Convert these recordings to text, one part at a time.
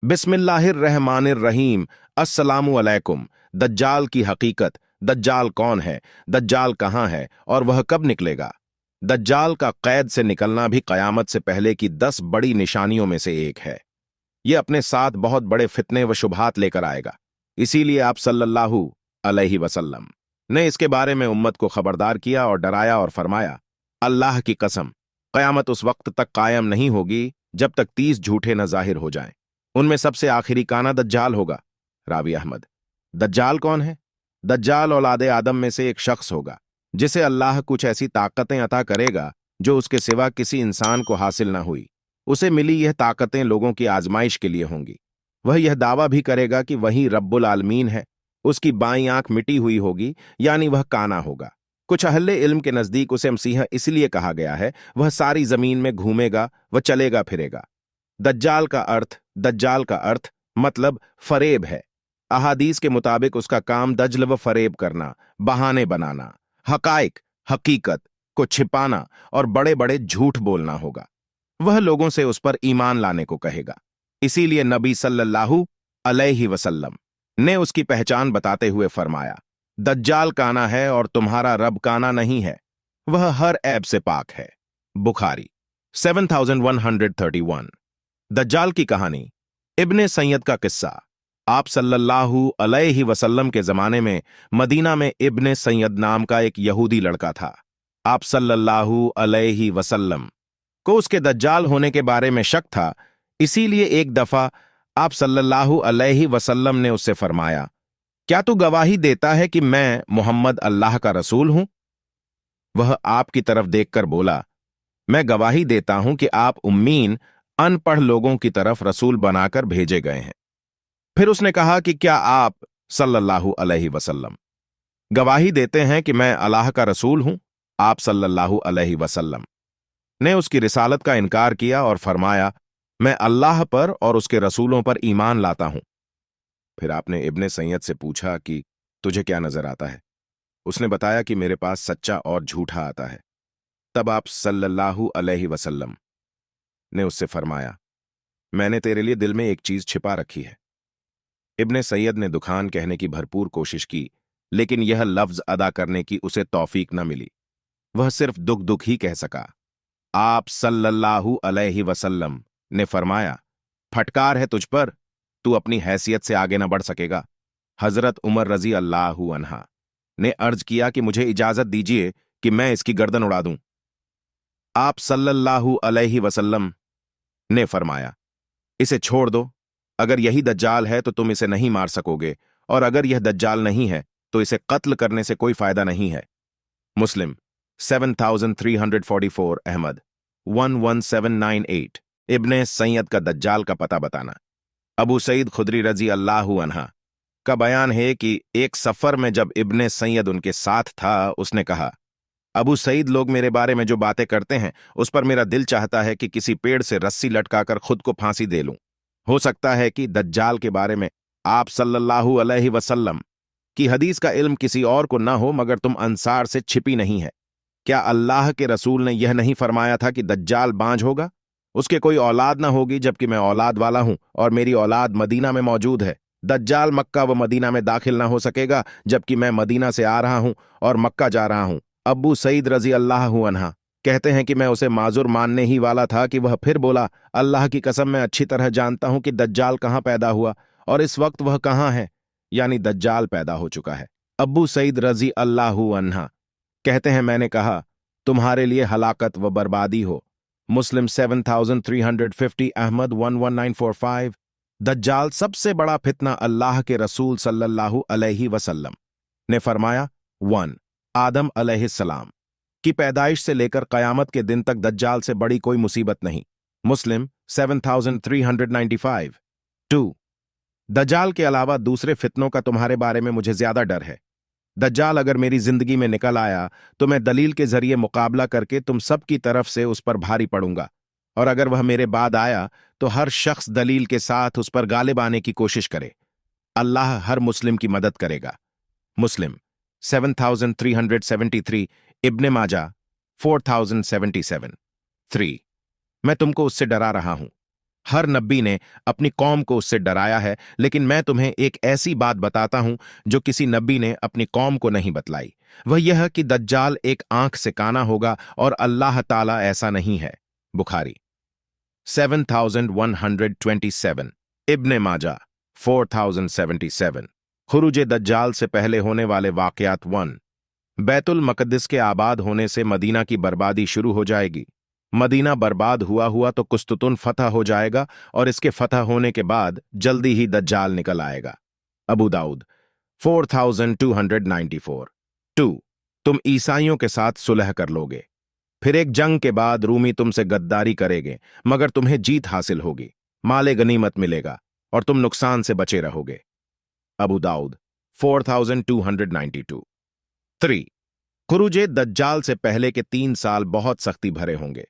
बिस्मिल्लाहिर्रहमानिर्रहीम। अस्सलामु अलैकुम। दज्जाल की हकीकत। दज्जाल कौन है, दज्जाल कहाँ है और वह कब निकलेगा? दज्जाल का कैद से निकलना भी कयामत से पहले की 10 बड़ी निशानियों में से एक है। यह अपने साथ बहुत बड़े फितने व शुबहात लेकर आएगा। इसीलिए आप सल्लल्लाहु अलैहि वसल्लम ने इसके बारे में उम्मत को खबरदार किया और डराया और फरमाया, अल्लाह की कसम, कयामत उस वक्त तक कायम नहीं होगी जब तक 30 झूठे न जाहिर हो जाएं। उनमें सबसे आखिरी काना दज्जाल होगा। रावी अहमद। दज्जाल कौन है? दज्जाल औलादे आदम में से एक शख्स होगा जिसे अल्लाह कुछ ऐसी ताकतें अता करेगा जो उसके सिवा किसी इंसान को हासिल ना हुई। उसे मिली यह ताकतें लोगों की आजमाइश के लिए होंगी। वह यह दावा भी करेगा कि वही रब्बुल आलमीन है। उसकी बाईं आंख मिटी हुई होगी, यानी वह काना होगा। कुछ अहले इल्म के नजदीक उसे मसीहा इसलिए कहा गया है, वह सारी जमीन में घूमेगा, वह चलेगा फिरेगा। दज्जाल का अर्थ मतलब फरेब है। अहादीस के मुताबिक उसका काम दज्ल व फरेब करना, बहाने बनाना, हकीकत को छिपाना और बड़े बड़े झूठ बोलना होगा। वह लोगों से उस पर ईमान लाने को कहेगा। इसीलिए नबी सल्लल्लाहु अलैहि वसल्लम ने उसकी पहचान बताते हुए फरमाया, दज्जाल काना है और तुम्हारा रब काना नहीं है। वह हर ऐब से पाक है। बुखारी 7131। दज्जाल की कहानी। इब्ने सैयद का किस्सा। आप सल्लल्लाहु अलैहि वसल्लम के जमाने में मदीना में इब्ने सैयद नाम का एक यहूदी लड़का था। आप सल्लल्लाहु अलैहि वसल्लम को उसके दज्जाल होने के बारे में शक था। इसीलिए एक दफा आप सल्लल्लाहु अलैहि वसल्लम ने उससे फरमाया, क्या तू गवाही देता है कि मैं मोहम्मद अल्लाह का रसूल हूं? वह आपकी तरफ देखकर बोला, मैं गवाही देता हूं कि आप उम्मीन अनपढ़ लोगों की तरफ रसूल बनाकर भेजे गए हैं। फिर उसने कहा कि क्या आप सल्लल्लाहु अलैहि वसल्लम गवाही देते हैं कि मैं अल्लाह का रसूल हूं? आप सल्लल्लाहु अलैहि वसल्लम ने उसकी रिसालत का इनकार किया और फरमाया, मैं अल्लाह पर और उसके रसूलों पर ईमान लाता हूं। फिर आपने इब्ने सैयद से पूछा कि तुझे क्या नजर आता है? उसने बताया कि मेरे पास सच्चा और झूठा आता है। तब आप सल्लल्लाहु अलैहि वसल्लम ने उससे फरमाया, मैंने तेरे लिए दिल में एक चीज छिपा रखी है। इब्ने सैयद ने दुखान कहने की भरपूर कोशिश की, लेकिन यह लफ्ज अदा करने की उसे तौफीक न मिली। वह सिर्फ दुख ही कह सका। आप सल्लल्लाहु अलैहि वसल्लम ने फरमाया, फटकार है तुझ पर, तू अपनी हैसियत से आगे न बढ़ सकेगा। हजरत उमर रजी अल्लाहु अन्हा ने अर्ज किया कि मुझे इजाजत दीजिए कि मैं इसकी गर्दन उड़ा दूं। आप सल्लल्लाहु अलैहि वसल्लम ने फरमाया, इसे छोड़ दो। अगर यही दज्जाल है तो तुम इसे नहीं मार सकोगे, और अगर यह दज्जाल नहीं है तो इसे कत्ल करने से कोई फायदा नहीं है। मुस्लिम 7344। अहमद 11798। इब्ने सैयद का दज्जाल का पता बताना। अबू सईद खुदरी रजी अल्लाहु अन्हा का बयान है कि एक सफर में जब इब्ने सैयद उनके साथ था, उसने कहा, अबू सईद, लोग मेरे बारे में जो बातें करते हैं उस पर मेरा दिल चाहता है कि किसी पेड़ से रस्सी लटकाकर खुद को फांसी दे लूं। हो सकता है कि दज्जाल के बारे में आप सल्लल्लाहु अलैहि वसल्लम की हदीस का इल्म किसी और को न हो, मगर तुम अंसार से छिपी नहीं है। क्या अल्लाह के रसूल ने यह नहीं फरमाया था कि दज्जाल बांझ होगा, उसके कोई औलाद न होगी, जबकि मैं औलाद वाला हूं और मेरी औलाद मदीना में मौजूद है। दज्जाल मक्का व मदीना में दाखिल न हो सकेगा, जबकि मैं मदीना से आ रहा हूं और मक्का जा रहा हूं। अब्बू सईद रजी अल्लाहु अन्हा कहते हैं कि मैं उसे माजुर मानने ही वाला था कि वह फिर बोला, अल्लाह की कसम, मैं अच्छी तरह जानता हूं कि दज्जाल कहां पैदा हुआ और इस वक्त वह कहां है, यानी दज्जाल पैदा हो चुका है। अब्बू सईद रजी अल्लाहु अन्हा कहते हैं, मैंने कहा, तुम्हारे लिए हलाकत व बर्बादी हो। मुस्लिम 7350। अहमद 11945। दज्जाल सबसे बड़ा फितना। अल्लाह के रसूल सल्लल्लाहु अलैहि वसल्लम ने फरमाया, 1 आदम अलैहिस्सलाम की पैदाइश से लेकर कयामत के दिन तक दज्जाल से बड़ी कोई मुसीबत नहीं। मुस्लिम 7395। 2 दज्जाल के अलावा दूसरे फितनों का तुम्हारे बारे में मुझे ज्यादा डर है। दज्जाल अगर मेरी जिंदगी में निकल आया तो मैं दलील के जरिए मुकाबला करके तुम सब की तरफ से उस पर भारी पड़ूंगा, और अगर वह मेरे बाद आया तो हर शख्स दलील के साथ उस पर गालिब आने की कोशिश करे। अल्लाह हर मुस्लिम की मदद करेगा। मुस्लिम 7373। इब्ने माजा 4077। 3 मैं तुमको उससे डरा रहा हूं। हर नबी ने अपनी कौम को उससे डराया है, लेकिन मैं तुम्हें एक ऐसी बात बताता हूं जो किसी नबी ने अपनी कौम को नहीं बतलाई। वह यह कि दज्जाल एक आंख से काना होगा और अल्लाह ताला ऐसा नहीं है। बुखारी 7127, इब्ने माजा 4077। खुरूज दज्जाल से पहले होने वाले वाकयात 1। बैतुल मकद्दिस के आबाद होने से मदीना की बर्बादी शुरू हो जाएगी। मदीना बर्बाद हुआ हुआ तो कुस्तुतुन फतह हो जाएगा और इसके फतह होने के बाद जल्दी ही दज्जाल निकल आएगा। अबू दाऊद 4294। 2। तुम ईसाइयों के साथ सुलह कर लोगे, फिर एक जंग के बाद रूमी तुमसे गद्दारी करेंगे, मगर तुम्हें जीत हासिल होगी, माले गनीमत मिलेगा और तुम नुकसान से बचे रहोगे। अबू दाऊद 4292। 3। खुरूज दज्जाल से पहले के 3 साल बहुत सख्ती भरे होंगे।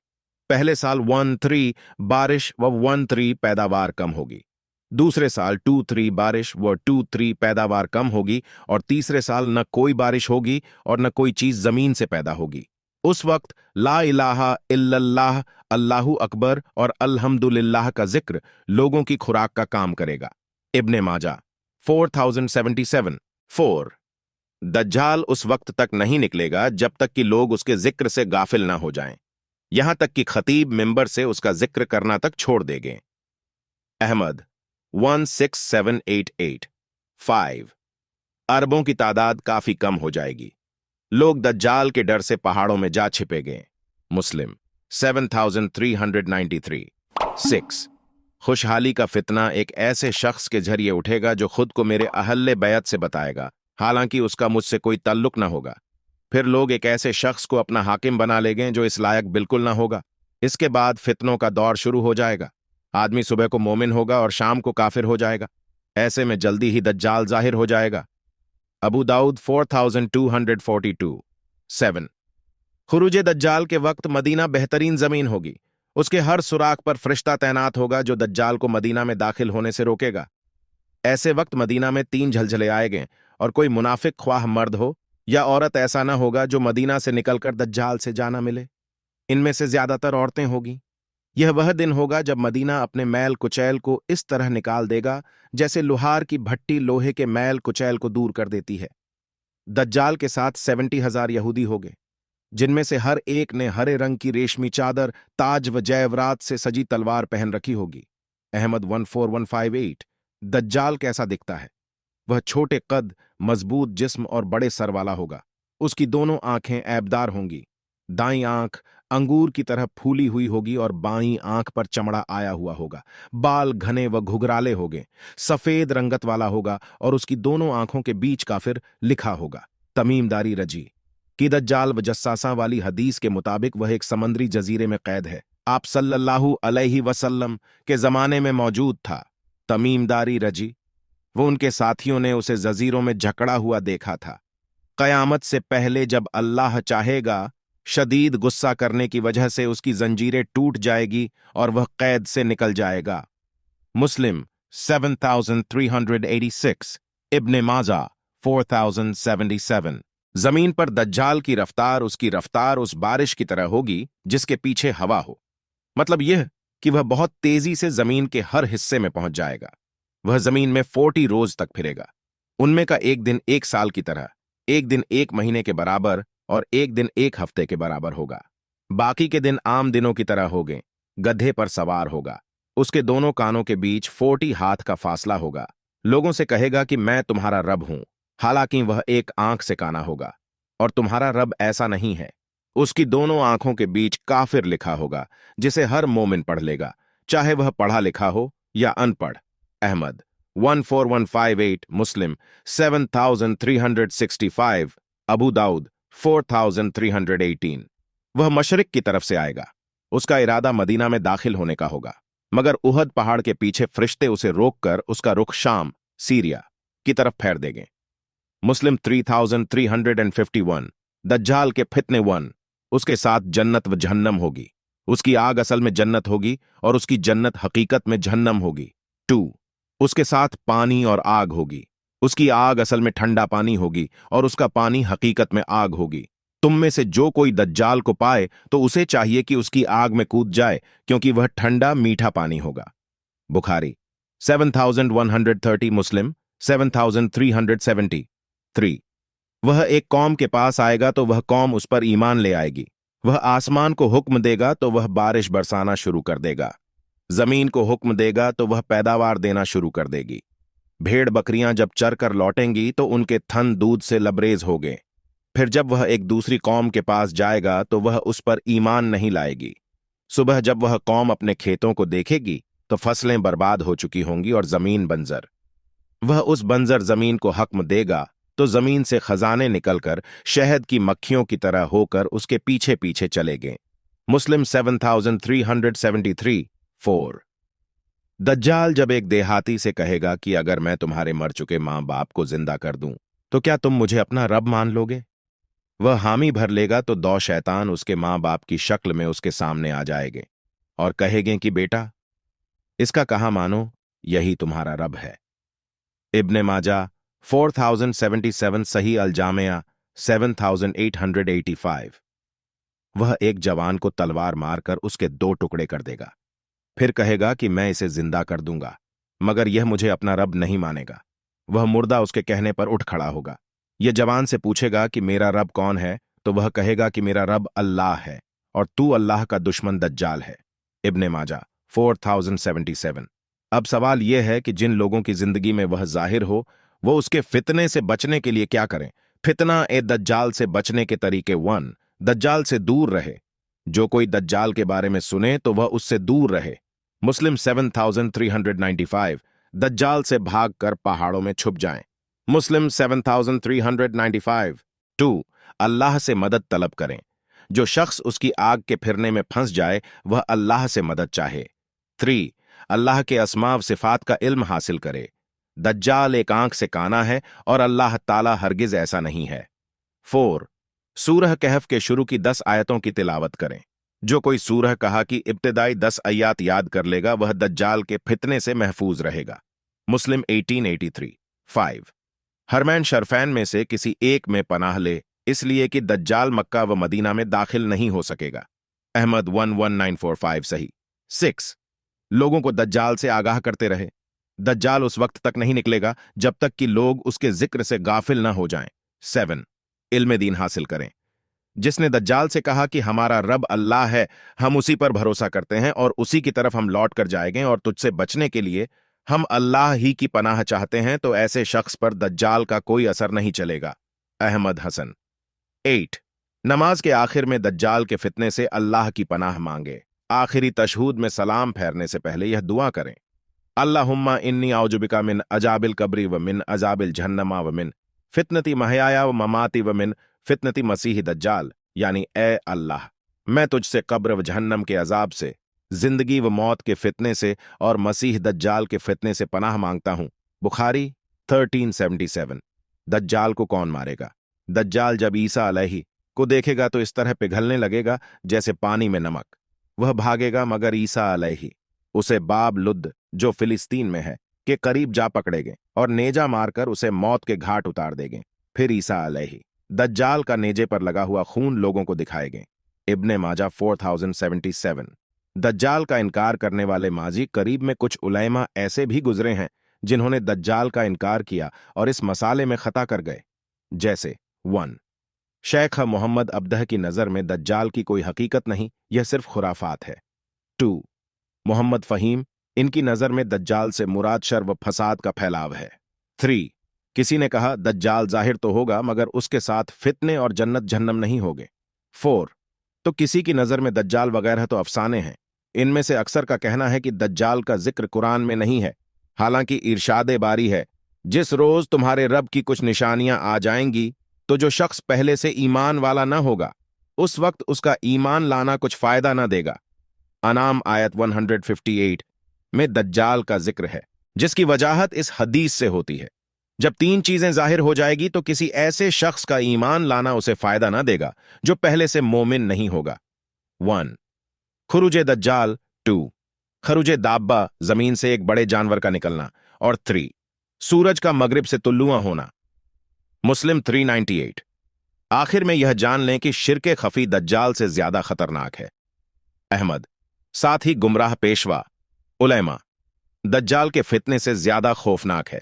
पहले साल 1-3 बारिश व 1-3 पैदावार कम होगी। दूसरे साल 2-3 बारिश व 2-3 पैदावार कम होगी और तीसरे साल न कोई बारिश होगी और न कोई चीज जमीन से पैदा होगी। उस वक्त ला इलाहा इल्लल्लाह, अल्लाहु अकबर और अल्हम्दुलिल्लाह का जिक्र लोगों की खुराक का काम करेगा। इब्ने माजा 4077। 4। दज्जाल उस वक्त तक नहीं निकलेगा जब तक कि लोग उसके जिक्र से गाफिल ना हो जाएं, यहां तक कि खतीब मिंबर से उसका जिक्र करना तक छोड़ देंगे। अहमद 16788। 5। अरबों की तादाद काफी कम हो जाएगी। लोग दज्जाल के डर से पहाड़ों में जा छिपेंगे। मुस्लिम 7393। 6। खुशहाली का फितना एक ऐसे शख्स के जरिए उठेगा जो खुद को मेरे अहले बैत से बताएगा, हालांकि उसका मुझसे कोई ताल्लुक ना होगा। फिर लोग एक ऐसे शख्स को अपना हाकिम बना लेंगे जो इस लायक बिल्कुल ना होगा। इसके बाद फितनों का दौर शुरू हो जाएगा। आदमी सुबह को मोमिन होगा और शाम को काफिर हो जाएगा। ऐसे में जल्दी ही दज्जाल जाहिर हो जाएगा। अबू दाऊद 4242। 7। खुरूज दज्जाल के वक्त मदीना बेहतरीन जमीन होगी। उसके हर सुराख पर फरिश्ता तैनात होगा जो दज्जाल को मदीना में दाखिल होने से रोकेगा। ऐसे वक्त मदीना में 3 झलझले आएंगे और कोई मुनाफिक ख्वाह मर्द हो या औरत ऐसा ना होगा जो मदीना से निकलकर दज्जाल से जाना मिले। इनमें से ज्यादातर औरतें होगी। यह वह दिन होगा जब मदीना अपने मैल कुचैल को इस तरह निकाल देगा जैसे लोहार की भट्टी लोहे के मैल कुचैल को दूर कर देती है। दज्जाल के साथ 70,000 यहूदी होंगे, जिनमें से हर एक ने हरे रंग की रेशमी चादर, ताज व जैवरात से सजी तलवार पहन रखी होगी। अहमद 14158। दज्जाल कैसा दिखता है? वह छोटे कद, मजबूत जिस्म और बड़े सर वाला होगा। उसकी दोनों आंखें ऐबदार होंगी। दाईं आंख अंगूर की तरह फूली हुई होगी और बाईं आंख पर चमड़ा आया हुआ होगा। बाल घने व घुघराले होंगे, सफेद रंगत वाला होगा और उसकी दोनों आंखों के बीच काफिर लिखा होगा, तमीमदारी रजी। कि दज्जाल व जस्सासा वाली हदीस के मुताबिक वह एक समंदरी जजीरे में कैद है। आप सल्लल्लाहु अलैहि वसल्लम के जमाने में मौजूद था। तमीमदारी रजी। वो उनके साथियों ने उसे जजीरों में जकड़ा हुआ देखा था। कयामत से पहले जब अल्लाह चाहेगा, शदीद गुस्सा करने की वजह से उसकी जंजीरें टूट जाएगी और वह कैद से निकल जाएगा। मुस्लिम 7386। इब्ने माजा 4077। जमीन पर दज्जाल की रफ्तार उसकी रफ्तार उस बारिश की तरह होगी जिसके पीछे हवा हो। मतलब यह कि वह बहुत तेजी से जमीन के हर हिस्से में पहुंच जाएगा। वह जमीन में 40 रोज तक फिरेगा। उनमें का एक दिन 1 साल की तरह, एक दिन 1 महीने के बराबर और एक दिन 1 हफ्ते के बराबर होगा। बाकी के दिन आम दिनों की तरह होंगे। गधे पर सवार होगा। उसके दोनों कानों के बीच 40 हाथ का फासला होगा। लोगों से कहेगा कि मैं तुम्हारा रब हूं, हालांकि वह एक आंख से काना होगा और तुम्हारा रब ऐसा नहीं है। उसकी दोनों आंखों के बीच काफिर लिखा होगा, जिसे हर मोमिन पढ़ लेगा, चाहे वह पढ़ा लिखा हो या अनपढ़। अहमद 14158। मुस्लिम 7365। अबू दाऊद 4318। वह मशरिक की तरफ से आएगा। उसका इरादा मदीना में दाखिल होने का होगा, मगर उहद पहाड़ के पीछे फरिश्ते उसे रोककर उसका रुख शाम, सीरिया की तरफ फेर देंगे। मुस्लिम 3351। दज्जाल के फितने 1। उसके साथ जन्नत व जहन्नम होगी। उसकी आग असल में जन्नत होगी और उसकी जन्नत हकीकत में जहन्नम होगी। 2। उसके साथ पानी और आग होगी। उसकी आग असल में ठंडा पानी होगी और उसका पानी हकीकत में आग होगी। तुम में से जो कोई दज्जाल को पाए तो उसे चाहिए कि उसकी आग में कूद जाए, क्योंकि वह ठंडा मीठा पानी होगा। बुखारी 7130, मुस्लिम 7373। वह एक कौम के पास आएगा तो वह कौम उस पर ईमान ले आएगी। वह आसमान को हुक्म देगा तो वह बारिश बरसाना शुरू कर देगा। जमीन को हुक्म देगा तो वह पैदावार देना शुरू कर देगी। भेड़ बकरियां जब चर कर लौटेंगी तो उनके थन दूध से लबरेज होंगे। फिर जब वह एक दूसरी कौम के पास जाएगा तो वह उस पर ईमान नहीं लाएगी। सुबह जब वह कौम अपने खेतों को देखेगी तो फसलें बर्बाद हो चुकी होंगी और जमीन बंजर। वह उस बंजर जमीन को हक्म देगा तो जमीन से खजाने निकलकर शहद की मक्खियों की तरह होकर उसके पीछे पीछे चलेंगे। मुस्लिम 7373 4। दज्जाल जब एक देहाती से कहेगा कि अगर मैं तुम्हारे मर चुके मां बाप को जिंदा कर दूं तो क्या तुम मुझे अपना रब मान लोगे? वह हामी भर लेगा तो दो शैतान उसके मां बाप की शक्ल में उसके सामने आ जाएंगे और कहेंगे कि बेटा, इसका कहा मानो, यही तुम्हारा रब है। इब्ने माजा 4077, सही अल जामिया 7885। वह एक जवान को तलवार मारकर उसके 2 टुकड़े कर देगा। फिर कहेगा कि मैं इसे जिंदा कर दूंगा, मगर यह मुझे अपना रब नहीं मानेगा। वह मुर्दा उसके कहने पर उठ खड़ा होगा। यह जवान से पूछेगा कि मेरा रब कौन है, तो वह कहेगा कि मेरा रब अल्लाह है और तू अल्लाह का दुश्मन दज्जाल है। इब्ने माजा 4077। अब सवाल यह है कि जिन लोगों की जिंदगी में वह जाहिर हो, वो उसके फितने से बचने के लिए क्या करें? फितना ए दज्जाल से बचने के तरीके 1, दज्जाल से दूर रहे। जो कोई दज्जाल के बारे में सुने तो वह उससे दूर रहे। मुस्लिम 7395, दज्जाल से भागकर पहाड़ों में छुप जाएं। मुस्लिम 7395 2, अल्लाह से मदद तलब करें। जो शख्स उसकी आग के फिरने में फंस जाए वह अल्लाह से मदद चाहे। 3, अल्लाह के अस्मा व सिफात का इल्म हासिल करे। दज्जाल एक आंख से काना है और अल्लाह ताला हरगिज ऐसा नहीं है। 4, सूरह कहफ के शुरू की 10 आयतों की तिलावत करें। जो कोई सूरह कहा कि इब्तिदाई 10 आयात याद कर लेगा वह दज्जाल के फितने से महफूज रहेगा। मुस्लिम 1883 5, हरमैन शरफैन में से किसी एक में पनाह ले, इसलिए कि दज्जाल मक्का व मदीना में दाखिल नहीं हो सकेगा। अहमद 11945, सही। 6, लोगों को दज्जाल से आगाह करते रहे। दज्जाल उस वक्त तक नहीं निकलेगा जब तक कि लोग उसके जिक्र से गाफिल न हो जाएं। 7, इल्म दीन हासिल करें। जिसने दज्जाल से कहा कि हमारा रब अल्लाह है, हम उसी पर भरोसा करते हैं और उसी की तरफ हम लौट कर जाएंगे और तुझसे बचने के लिए हम अल्लाह ही की पनाह चाहते हैं, तो ऐसे शख्स पर दज्जाल का कोई असर नहीं चलेगा। अहमद हसन 8, नमाज के आखिर में दज्जाल के फितने से अल्लाह की पनाह मांगे। आखिरी तशहूद में सलाम फेरने से पहले यह दुआ करें, अल्लाहुम्मा इन्नी औजुबिका मिन अजाबिल कब्री व मिन अजाबिल जहन्नमा व मिन फितनती महयाया व ममाती व मिन फितनती मसीह दज्जाल, यानी ए अल्लाह, मैं तुझसे कब्र व जहन्नम के अजाब से, जिंदगी व मौत के फितने से और मसीह दज्जाल के फितने से पनाह मांगता हूं। बुखारी 1377। दज्जाल को कौन मारेगा? दज्जाल जब ईसा अलैहि को देखेगा तो इस तरह पिघलने लगेगा जैसे पानी में नमक। वह भागेगा मगर ईसा अलैहि उसे बाब लुद्द, जो फिलिस्तीन में है, के करीब जा पकड़ेंगे और नेजा मारकर उसे मौत के घाट उतार देंगे। फिर ईसा अलैहि दज्जाल का नेजे पर लगा हुआ खून लोगों को दिखाएंगे। इब्ने माजा 4077। दज्जाल का इनकार करने वाले माजी करीब में कुछ उलैमा ऐसे भी गुजरे हैं जिन्होंने दज्जाल का इनकार किया और इस मसाले में खता कर गए। जैसे 1, शेख मोहम्मद अब्दह की नज़र में दज्जाल की कोई हकीकत नहीं, यह सिर्फ खुराफात है। 2, मोहम्मद फ़हीम, इनकी नज़र में दज्जाल से मुराद शर व फसाद का फैलाव है। 3, किसी ने कहा दज्जाल जाहिर तो होगा मगर उसके साथ फितने और जन्नत जहन्नम नहीं होगे। 4, तो किसी की नज़र में दज्जाल वगैरह तो अफसाने हैं। इनमें से अक्सर का कहना है कि दज्जाल का जिक्र कुरान में नहीं है, हालांकि इरशाद बारी है, जिस रोज तुम्हारे रब की कुछ निशानियां आ जाएंगी तो जो शख्स पहले से ईमान वाला न होगा उस वक्त उसका ईमान लाना कुछ फायदा न देगा। अनाम आयत 158 में दज्जाल का जिक्र है, जिसकी वजाहत इस हदीस से होती है, जब 3 चीजें जाहिर हो जाएगी तो किसी ऐसे शख्स का ईमान लाना उसे फायदा न देगा जो पहले से मोमिन नहीं होगा। 1, खुरुजे दज्जाल। 2, खरुजे दाब्बा, जमीन से एक बड़े जानवर का निकलना। और 3, सूरज का मगरिब से तुल्लुआ होना। मुस्लिम 398। आखिर में यह जान लें कि शिर्के खफी दज्जाल से ज्यादा खतरनाक है। अहमद, साथ ही गुमराह पेशवा, उलैमा, दज्जाल के फितने से ज्यादा खौफनाक है।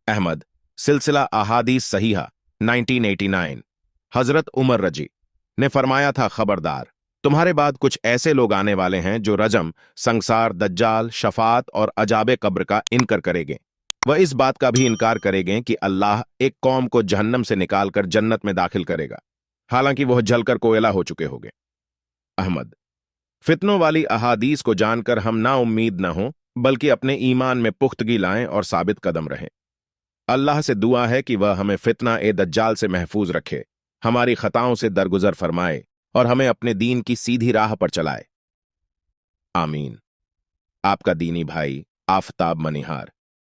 अहमद, सिलसिला अहादीस सहीहा 1989। हजरत उमर रजी ने फरमाया था, खबरदार, तुम्हारे बाद कुछ ऐसे लोग आने वाले हैं जो रजम, संसार, दज्जाल, शफात और अजाबे कब्र का इनकार करेंगे। वह इस बात का भी इनकार करेंगे कि अल्लाह एक कौम को जहन्नम से निकालकर जन्नत में दाखिल करेगा, हालांकि वह जलकर कोयला हो चुके होंगे। अहमद, फितनों वाली अहादीस को जानकर हम ना उम्मीद न हों, बल्कि अपने ईमान में पुख्तगी लाएं और साबित कदम रहें। अल्लाह से दुआ है कि वह हमें फितना ए दज्जाल से महफूज रखे, हमारी खताओं से दरगुजर फरमाए और हमें अपने दीन की सीधी राह पर चलाए। आमीन। आपका दीनी भाई आफताब मनिहार।